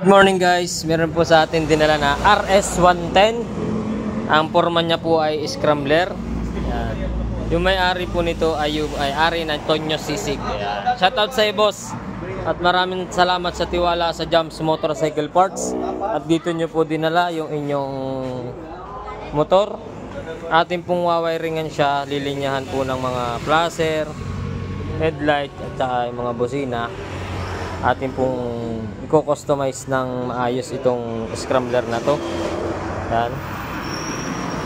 Good morning guys, meron po sa atin dinala na RS110. Ang forma niya po ay scrambler. Yan. Yung may-ari po nito ay ari ng Tonyo Sisig. Yan. Shoutout sa iyo boss. At maraming salamat sa tiwala sa Jams Motorcycle Parts. At dito nyo po dinala yung inyong motor. Atin pong wawiringan siya, lilinyahan po ng mga flasher, headlight at saka yung mga bosina. Atin pong i-customize ng maayos itong scrambler na to. Yan.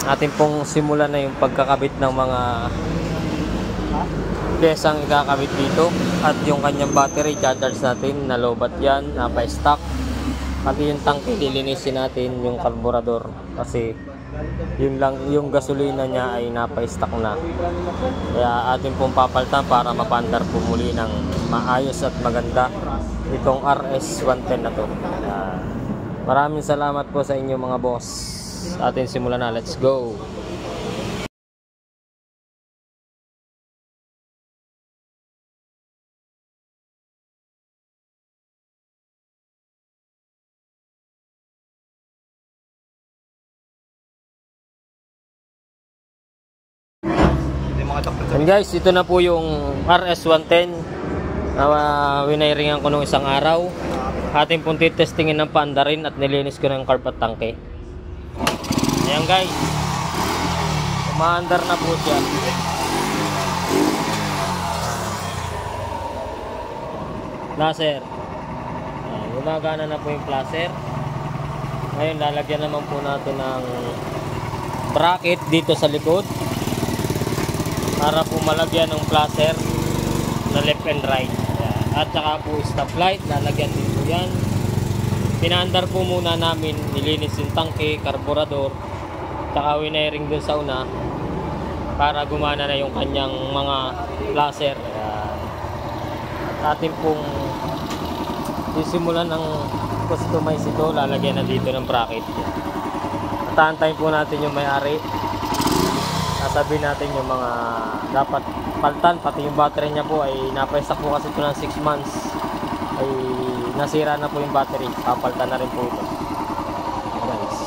Atin pong simulan na yung pagkakabit ng mga pyesang ikakabit dito. At yung kanyang battery, charge natin, nalobat yan, napa-stock. Pati yung tangke, lilinisin natin yung carburetor. Kasi yun lang, yung gasolina niya ay napa-stock na. Kaya atin pong papalitan para mapandar po muli ng maayos at maganda itong RS110 na to. Maraming salamat po sa inyo mga boss. Atin simulan na, let's go. And guys, ito na po yung RS110 na winiringan ko nung isang araw. Ating pong titestingin ng paandarin at nilinis ko ng carb at tangke. Ayan guys, umaandar na po siya. Flasher, gumagana na po yung flasher. Ngayon lalagyan naman po natin ng bracket dito sa likod para po malagyan ng flasher na left and right. At saka po stoplight, lalagyan din po yan. Pinaandar po muna namin, nilinis yung tangke, carburetor, saka winiring dun sa una para gumana na yung kanyang mga flasher. Atin pong sisimulan ng customize ito, lalagyan na dito ng bracket. At aantayin po natin yung may-ari. Sasabihin natin yung mga dapat paltan, pati yung battery niya po ay napa-stock po kasi ito ng 6 months ay nasira na po yung battery, papaltan na rin po ito guys.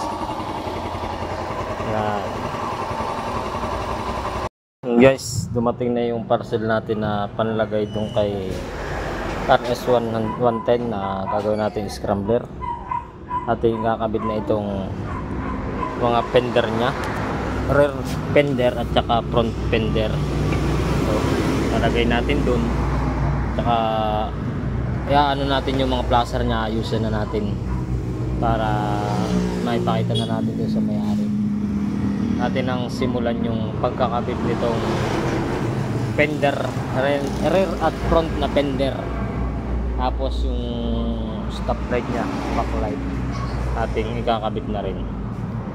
Yan guys, dumating na yung parcel natin na panlagay itong kay RS110 na gagawin natin scrambler. Ating kakabit na itong mga fender nya, rear fender at saka front fender. So, nalagay natin dun. Tsaka ano natin yung mga flasher nya, ayusin na natin para maipakita na natin dun sa may-ari. Natin ang simulan yung pagkakabit nitong fender, rear at front na fender. Tapos yung stop light nya, backlight, ating ikakabit na rin.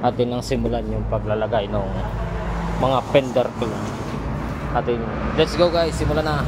Atin ang simulan yung paglalagay ng mga fender ko. Atin, let's go guys, simulan na.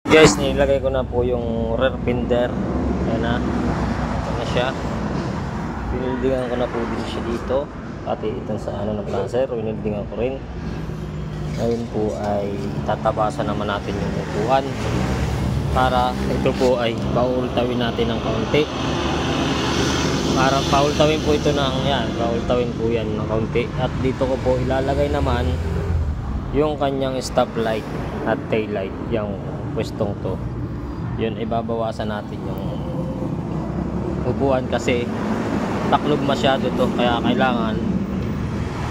Guys, nilagay ko na po yung rear fender. Ayan na. Ito na siya. Pinildingan ko na po din siya dito. Pati itong sa ng flasher, pinildingan ko rin. Ngayon po ay tatabasan naman natin yung upuan. Para ito po ay paultawin natin ng kaunti. Para paultawin po ito ng yan. Paultawin po yan ng kaunti. At dito ko po ilalagay naman yung kanyang stop light at tail light. Yung pwestong to, yun ibabawasan natin yung upuan kasi taklob masyado to, kaya kailangan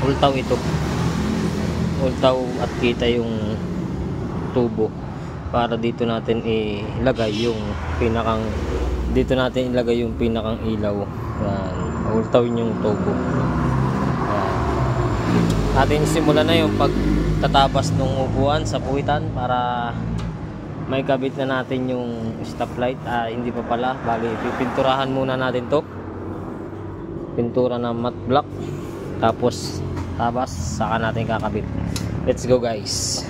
ultaw ito, ultaw at kita yung tubo para dito natin ilagay yung pinakang ilaw Yan, ultawin yung tubo. Yan. Atin simulan na yung pagtatabas ng upuan sa puwitan para may kabit na natin yung stoplight. Hindi pa pala, bali pipinturahan muna natin to, pintura na matte black, tapos tabas saka natin kakabit. Let's go guys.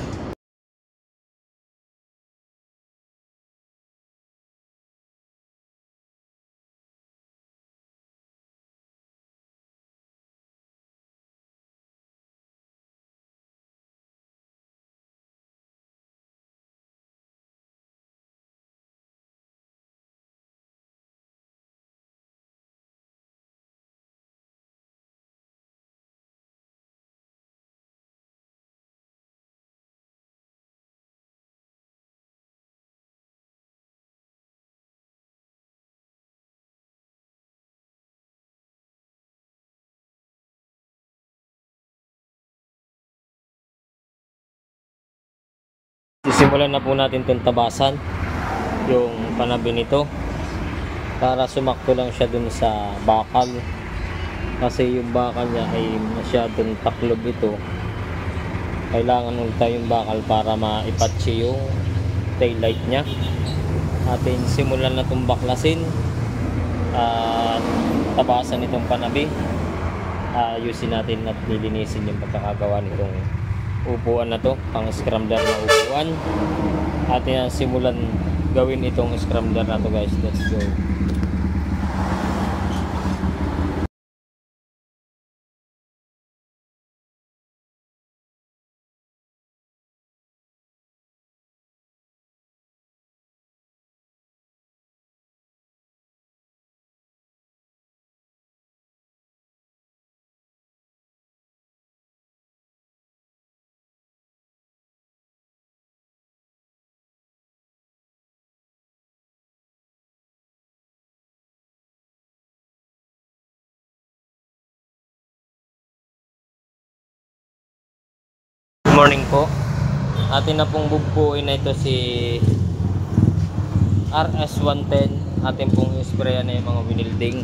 Sisimulan na po natin itong tabasan yung panabi nito para sumakto lang siya dun sa bakal, kasi yung bakal niya ay masyadong taklob ito. Kailangan ulta yung bakal para maipatsi yung tail light niya. Atin simulan na itong baklasin at tabasan itong panabi. Ayusin natin at nilinisin yung pagkakagawa nitong upuan na to, pang scrambler na upuan. Atin simulan gawin itong scrambler na to guys. Let's go. Morning po. Atin na pong bubbuin na ito si RS110. Atin pong isprayan na yung mga winilding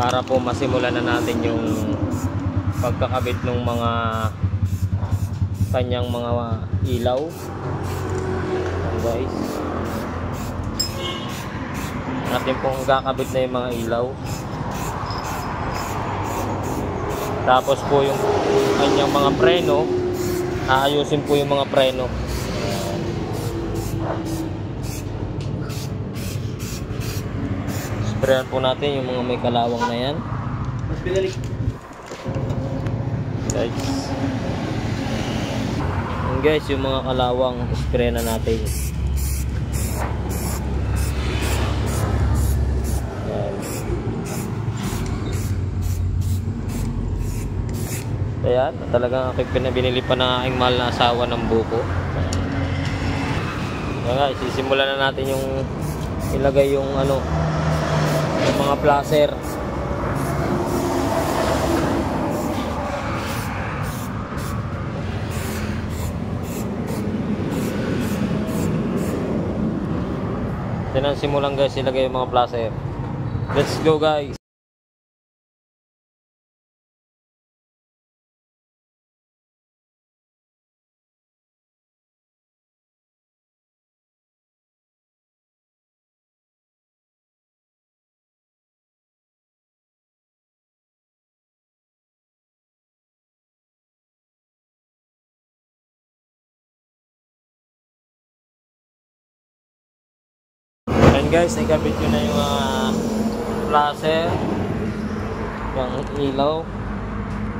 para po masimulan na natin yung pagkakabit ng mga kanyang mga ilaw. Ayan guys, atin pong kakabit na yung mga ilaw. Tapos po yung kanyang mga preno, aayusin po yung mga preno. Sprayan po natin yung mga may kalawang na yan. Mas pinalik. Guys. Yan guys, yung mga kalawang spray na natin. Yan. Ayan, talagang aking pinabinili pa ng aking mahal na asawa ng buko. Kaya nga, sisimulan na natin yung ilagay yung ano, yung mga placer. Simulan guys, ilagay yung mga placer. Let's go guys. Ayan guys, ikabit ko na yung placer, yung ilaw,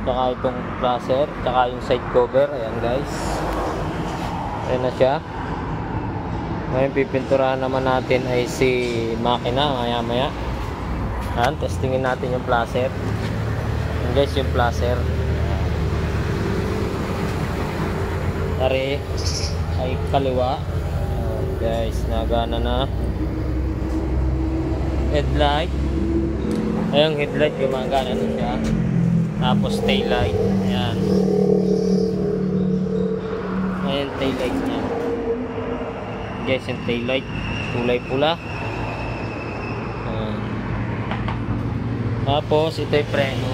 tsaka itong placer, tsaka yung side cover. Ayan guys, ayan na siya. Ngayon pipinturahan naman natin ay si makina maya maya. Ayan, testingin natin yung placer. Ayan guys, yung placer tari ay kaliwa. Ayan guys, nagana na. Headlight, ayun, headlight gumagana na siya. Tapos tail light, ayan, ayan tail light niya guys, yung tail light kulay pula. Tapos ito yung preno.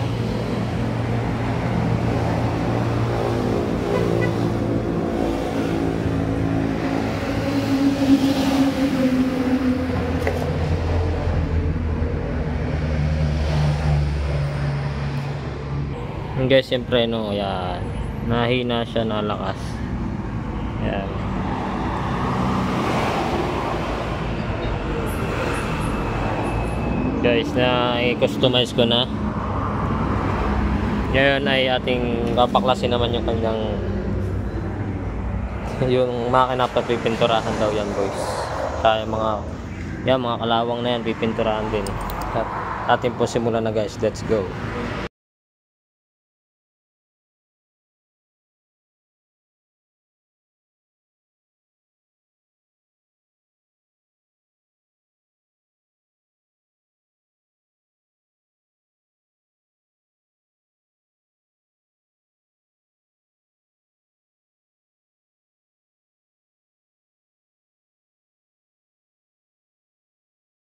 Yung guys yung preno, yan. Nahina siya, nalakas. Yan. Guys, na i-customize ko na. Ngayon ay ating kapaklasin naman yung kanyang yung makina pa pipinturahan daw yan boys. Kaya mga kalawang na yan pipinturahan din. At atin po simulan na guys, let's go.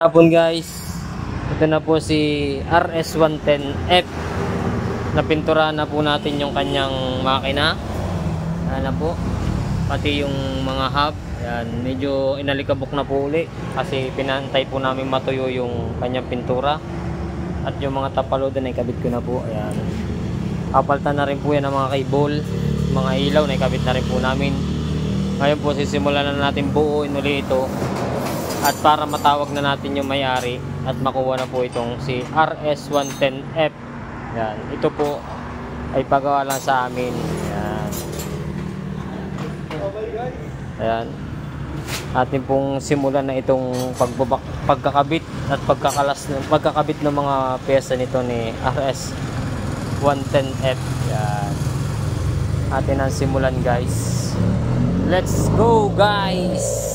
Hapon guys, ito na po si RS110F. Napinturahan na po natin yung kanyang makina. Ayan po, pati yung mga hub. Ayan, medyo inalikabok na po uli kasi pinantay po namin matuyo yung kanyang pintura. At yung mga tapalodan ay kabit ko na po. Ayan, kapaltan na rin po yan ng mga cable, mga ilaw na ikabit na rin po namin. Ngayon po sisimulan na natin buuin uli ito. At para matawag na natin yung may-ari at makuha na po itong si RS110F. Yan, ito po ay pagawa lang sa amin. Yan. Ayan. Atin pong simulan na itong pagkakabit at pagkakabit ng mga pyesa nito ni RS110F. Yan. Atin ang simulan guys. Let's go guys!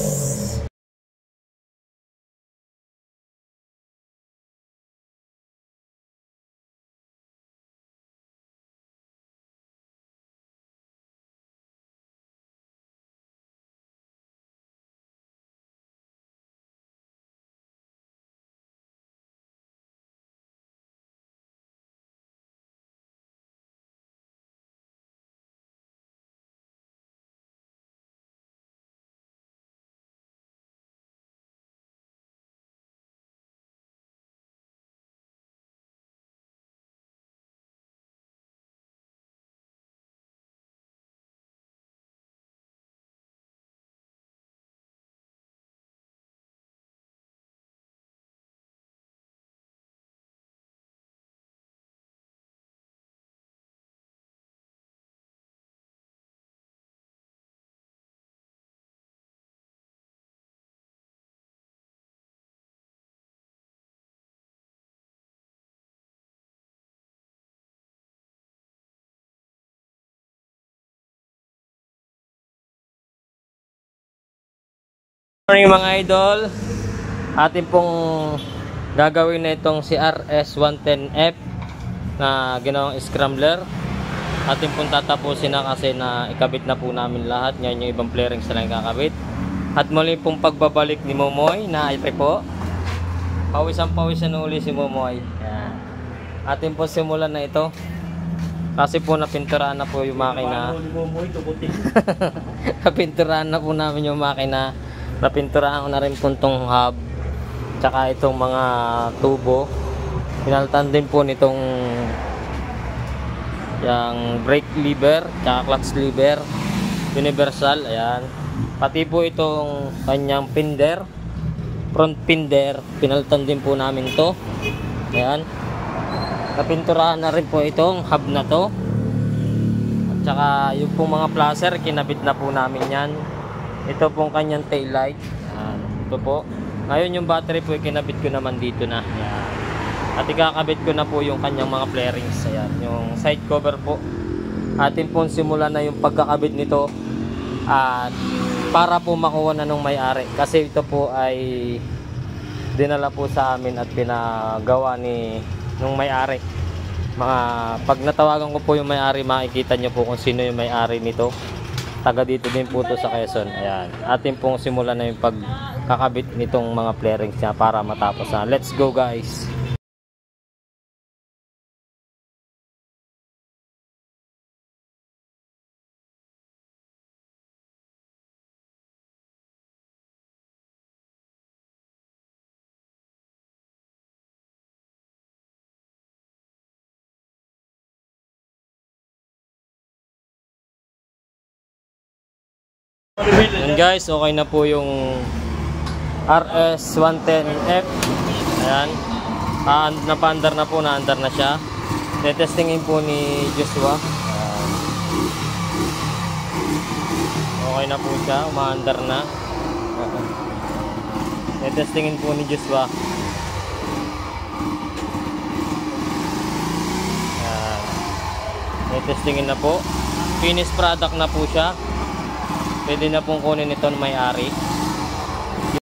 Morning mga idol, atin pong gagawin na itong si RS110F na ginawang scrambler. Atin pong tatapusin na kasi na ikabit na po namin lahat. Ngayon yung ibang flarings na lang kakabit. At muli pong pagbabalik ni Momoy na ito po, pawisan na uli si Momoy. Yan. Atin pong simulan na ito kasi po napinturahan na po yung makina. Napinturahan na po namin yung makina. Napinturahan ko na rin po itong hub tsaka itong mga tubo. Pinaltan din po nitong yung brake lever tsaka clutch lever universal. Ayan, pati po itong kanyang pinder, front pinder, pinaltan din po namin to. Ayan, napinturahan na rin po itong hub na to. At saka yung pong mga placer kinabit na po namin yan. Ito pong kanyang tail light. Ayan, ito po. Ngayon yung battery po kinabit ko naman dito na. Ayan. At ikakabit ko na po yung kanyang mga flarings. Ayan, yung side cover po. Atin pong simulan na yung pagkakabit nito. At para po makuha na nung may-ari. Kasi ito po ay dinala po sa amin at pinagawa ni nung may-ari. Pag natawagan ko po yung may-ari, makikita nyo po kung sino yung may-ari nito. Taga dito din po to sa Quezon. Ayan, atin pong simulan na yung pagkakabit nitong mga flarings niya para matapos na. Let's go guys! Yan guys, okay na po yung RS110F. Ayan. Napaandar na po, naandar na siya. Tetestingin po ni Joshua. Ayan. Okay na po siya, umaandar na. Tetestingin po ni Joshua. Ayan. Tetestingin na po. Finished product na po siya. Pwede na pong kunin ito ng may-ari.